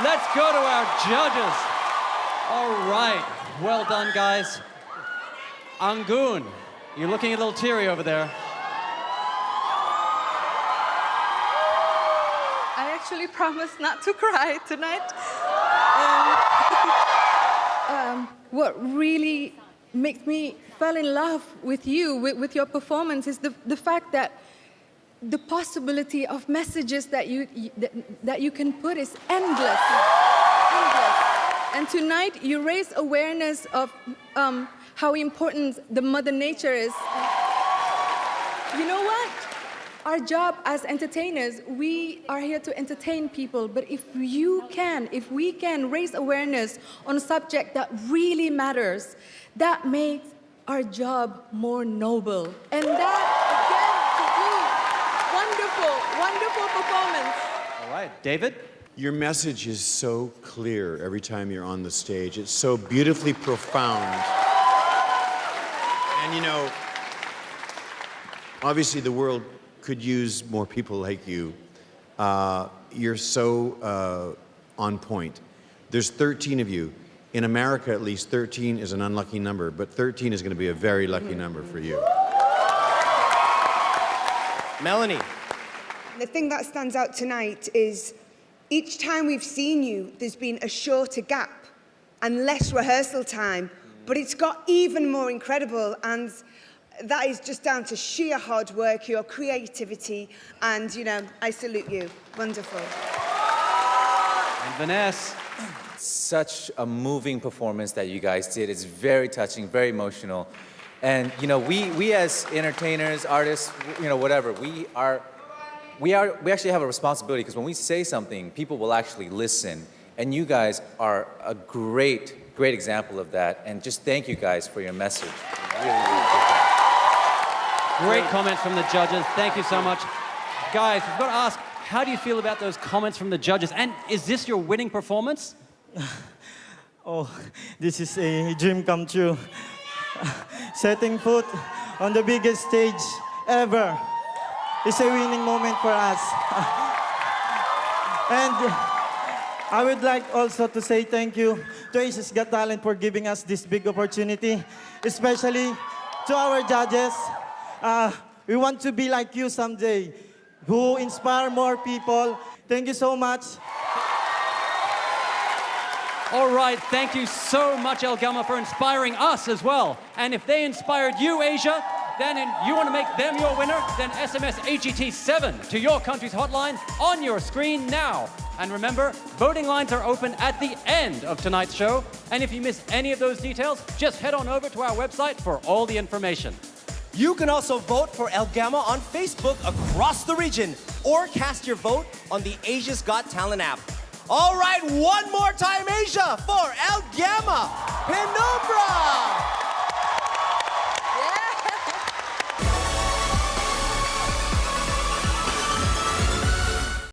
Let's go to our judges. All right. Well done, guys. Angun, you're looking a little teary over there. I actually promised not to cry tonight. What really makes me fall in love with you, with your performance, is the fact that the possibility of messages that you can put is endless. Endless. And tonight you raise awareness of how important the Mother Nature is. You know what? Our job as entertainers, we are here to entertain people, but if we can raise awareness on a subject that really matters, that makes our job more noble. And that, again, to you, wonderful performance. All right, David? Your message is so clear every time you're on the stage. It's so beautifully profound. And you know, obviously the world could use more people like you. You're so on point. There's 13 of you. In America, at least, 13 is an unlucky number, but 13 is going to be a very lucky number for you. Melanie. The thing that stands out tonight is each time we've seen you, there's been a shorter gap and less rehearsal time, but it's got even more incredible, and that is just down to sheer hard work, your creativity, and, you know, I salute you. Wonderful. And Vanessa. Such a moving performance that you guys did. It's very touching, very emotional. And, you know, we as entertainers, artists, you know, whatever, we actually have a responsibility, because when we say something, people will actually listen. And you guys are a great example of that. And just thank you guys for your message. Really, really good. Great comments from the judges. Thank you so much. Guys, we've got to ask, how do you feel about those comments from the judges? And is this your winning performance? Oh, this is a dream come true. Setting foot on the biggest stage ever is a winning moment for us. And I would like also to say thank you to Asia's Got Talent for giving us this big opportunity, especially to our judges. We want to be like you someday, who inspire more people. Thank you so much. All right, thank you so much, El Gamma, for inspiring us as well. And if they inspired you, Asia, then you want to make them your winner, then SMS AGT7 to your country's hotline on your screen now. And remember, voting lines are open at the end of tonight's show. And if you miss any of those details, just head on over to our website for all the information. You can also vote for El Gamma on Facebook across the region, or cast your vote on the Asia's Got Talent app. All right, one more time, Asia, for El Gamma, Penumbra!